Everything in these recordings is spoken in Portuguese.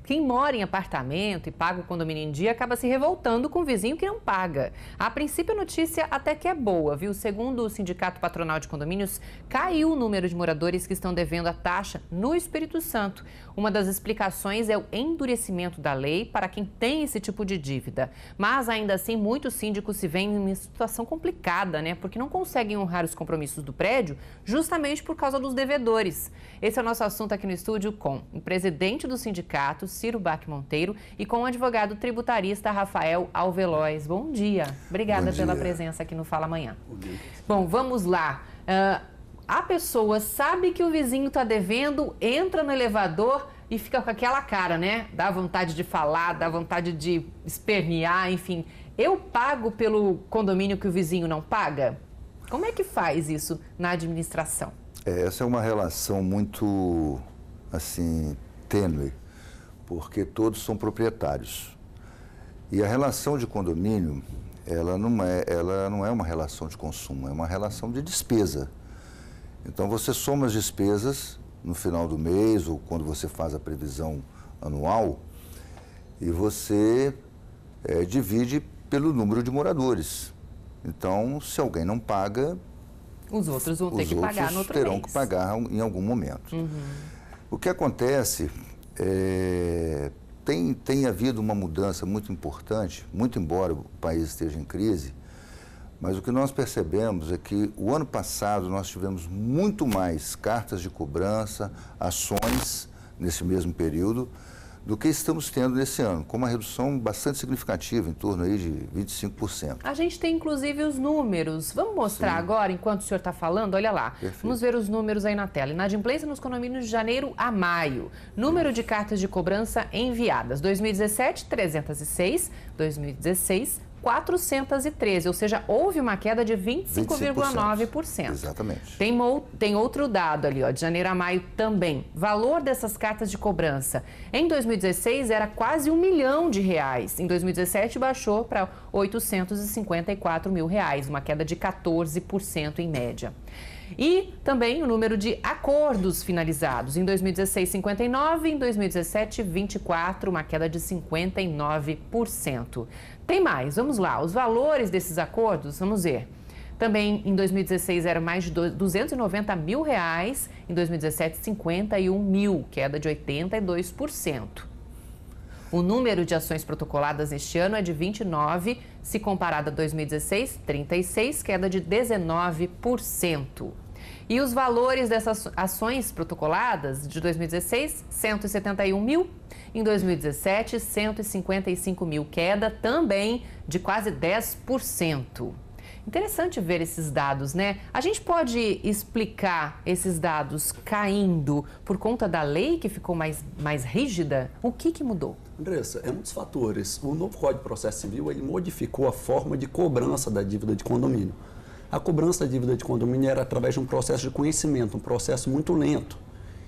Quem mora em apartamento e paga o condomínio em dia acaba se revoltando com o vizinho que não paga. A princípio, a notícia até que é boa, viu? Segundo o Sindicato Patronal de Condomínios, caiu o número de moradores que estão devendo a taxa no Espírito Santo. Uma das explicações é o endurecimento da lei para quem tem esse tipo de dívida. Mas, ainda assim, muitos síndicos se veem em uma situação complicada, né? Porque não conseguem honrar os compromissos do prédio justamente por causa dos devedores. Esse é o nosso assunto aqui no estúdio com o presidente do sindicato, Ciro Baque Monteiro, e com o advogado tributarista Rafael Alveloz. Bom dia. Obrigada pela presença aqui no Fala Amanhã. Bom, vamos lá. A pessoa sabe que o vizinho está devendo, entra no elevador e fica com aquela cara, né? Dá vontade de falar, dá vontade de espernear, enfim. Eu pago pelo condomínio que o vizinho não paga? Como é que faz isso na administração? Essa é uma relação muito, assim, tênue, porque todos são proprietários. E a relação de condomínio, ela não é uma relação de consumo, é uma relação de despesa. Então, você soma as despesas no final do mês ou quando você faz a previsão anual e você divide pelo número de moradores. Então, se alguém não paga, os outros vão ter que pagar no outro mês. Terão que pagar em algum momento. O que acontece tem havido uma mudança muito importante, muito embora o país esteja em crise, mas o que nós percebemos é que o ano passado nós tivemos muito mais cartas de cobrança, ações nesse mesmo período, do que estamos tendo nesse ano, com uma redução bastante significativa, em torno aí de 25%. A gente tem inclusive os números. Vamos mostrar agora, enquanto o senhor está falando? Olha lá. Perfeito. Vamos ver os números aí na tela. Inadimplência nos condomínios de janeiro a maio. Número de cartas de cobrança enviadas. 2017, 306. 2016, 413, ou seja, houve uma queda de 25,9%. Exatamente. Tem outro dado ali, ó, de janeiro a maio também. Valor dessas cartas de cobrança. Em 2016 era quase R$1 milhão. Em 2017 baixou para R$854 mil, uma queda de 14% em média. E também o número de acordos finalizados. Em 2016, 59, em 2017, 24, uma queda de 59%. Tem mais, vamos lá, os valores desses acordos, vamos ver. Também em 2016 era mais de R$290 mil, em 2017, 51 mil, queda de 82%. O número de ações protocoladas este ano é de 29, se comparado a 2016, 36, queda de 19%. E os valores dessas ações protocoladas de 2016, 171 mil, em 2017, 155 mil, queda também de quase 10%. Interessante ver esses dados, né? A gente pode explicar esses dados caindo por conta da lei que ficou mais rígida? O que mudou? Andressa, é um dos fatores. O novo Código de Processo Civil, ele modificou a forma de cobrança da dívida de condomínio. A cobrança da dívida de condomínio era através de um processo de conhecimento, um processo muito lento.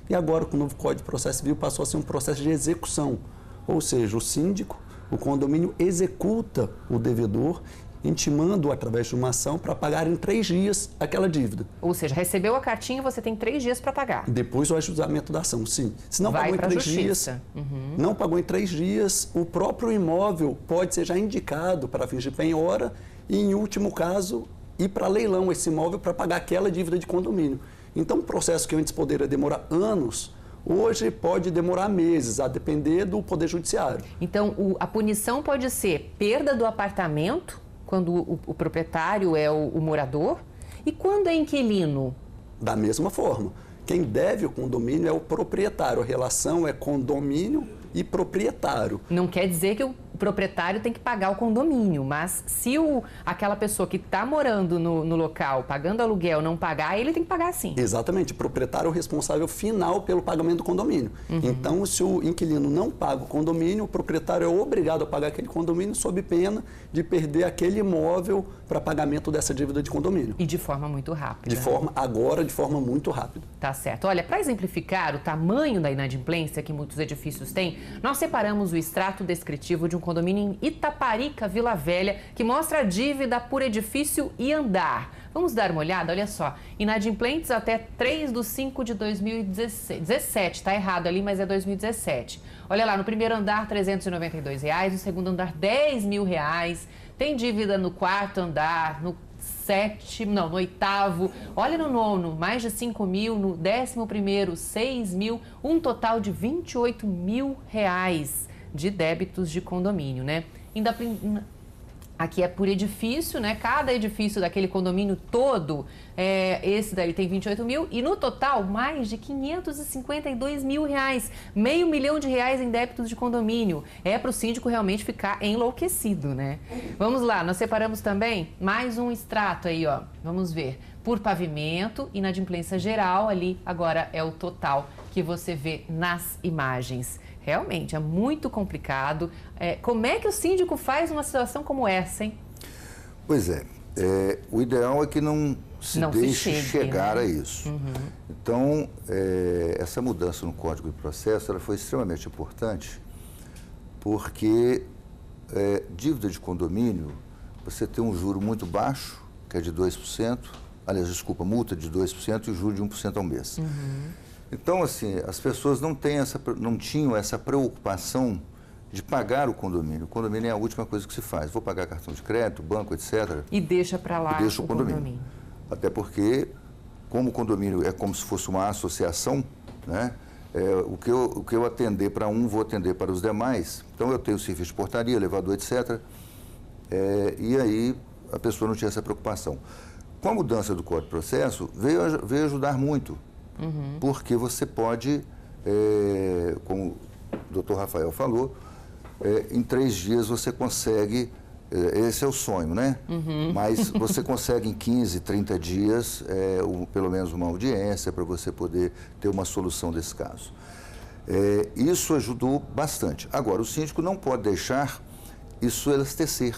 E agora, com o novo Código de Processo Civil, passou a ser um processo de execução. Ou seja, o síndico, o condomínio executa o devedor, intimando através de uma ação para pagar em 3 dias aquela dívida. Ou seja, recebeu a cartinha, você tem 3 dias para pagar. Depois o ajuizamento da ação, sim. Se não pagou em 3 dias, não pagou em 3 dias, o próprio imóvel pode ser já indicado para fins de penhora e, em último caso, ir para leilão esse imóvel para pagar aquela dívida de condomínio. Então, um processo que antes poderia demorar anos, hoje pode demorar meses, a depender do Poder Judiciário. Então, a punição pode ser perda do apartamento, quando o proprietário é o morador, e quando é inquilino? Da mesma forma. Quem deve o condomínio é o proprietário. A relação é condomínio e proprietário. Não quer dizer que o proprietário tem que pagar o condomínio, mas se aquela pessoa que está morando no local, pagando aluguel, não pagar, ele tem que pagar sim. Exatamente. O proprietário é o responsável final pelo pagamento do condomínio. Então, se o inquilino não paga o condomínio, o proprietário é obrigado a pagar aquele condomínio sob pena de perder aquele imóvel para pagamento dessa dívida de condomínio. E de forma muito rápida. De forma muito rápida. Tá certo. Olha, para exemplificar o tamanho da inadimplência que muitos edifícios têm, nós separamos o extrato descritivo de um condomínio em Itaparica, Vila Velha, que mostra a dívida por edifício e andar. Vamos dar uma olhada? Olha só, inadimplentes até 3/5 de 2017, tá errado ali, mas é 2017. Olha lá, no primeiro andar, R$ 392, no segundo andar, R$ 10.000, tem dívida no quarto andar, no oitavo, olha no nono, mais de 5 mil, no 11º, 6 mil, um total de R$ 28.000 de débitos de condomínio, né? Aqui é por edifício, né? Cada edifício daquele condomínio todo, esse daí tem 28 mil e no total mais de R$ 552.000, R$500 mil em débitos de condomínio. É para o síndico realmente ficar enlouquecido, né? Vamos lá, nós separamos também mais um extrato aí, ó. Vamos ver. Por pavimento, inadimplência geral ali, agora é o total que você vê nas imagens. Realmente, é muito complicado. Como é que o síndico faz uma situação como essa, hein? Pois é. O ideal é que não se deixe chegar, né, a isso. Uhum. Então, essa mudança no Código de Processo ela foi extremamente importante porque dívida de condomínio, você tem um juro muito baixo, que é de 2%, aliás, desculpa, multa de 2% e juro de 1% ao mês. Uhum. Então, assim, as pessoas não tinham essa preocupação de pagar o condomínio. O condomínio é a última coisa que se faz. Vou pagar cartão de crédito, banco, etc. E deixa para lá o condomínio. Até porque, como o condomínio é como se fosse uma associação, né? O que eu atender para um, vou atender para os demais. Então, eu tenho serviço de portaria, elevador, etc. E aí, a pessoa não tinha essa preocupação. Com a mudança do Código de Processo, veio ajudar muito. Uhum. Porque você pode, como o Dr. Rafael falou, em 3 dias você consegue, esse é o sonho, né? Uhum. Mas você consegue em 15, 30 dias, pelo menos uma audiência para você poder ter uma solução desse caso. Isso ajudou bastante. Agora, o síndico não pode deixar isso elastecer.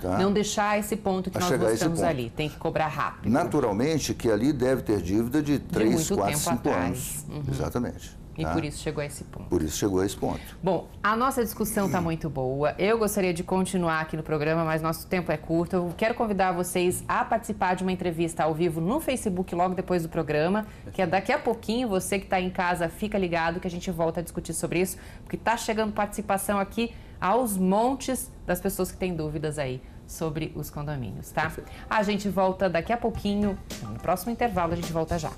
Tá? Não deixar esse ponto que nós mostramos ali, tem que cobrar rápido. Naturalmente que ali deve ter dívida de 3, 4, 5 anos. Uhum. Exatamente. E por isso chegou a esse ponto. Por isso chegou a esse ponto. Bom, a nossa discussão está muito boa. Eu gostaria de continuar aqui no programa, mas nosso tempo é curto. Eu quero convidar vocês a participar de uma entrevista ao vivo no Facebook logo depois do programa, que é daqui a pouquinho. Você que está em casa, fica ligado que a gente volta a discutir sobre isso, porque está chegando participação aqui aos montes das pessoas que têm dúvidas aí sobre os condomínios, tá? Perfeito. A gente volta daqui a pouquinho, no próximo intervalo a gente volta já.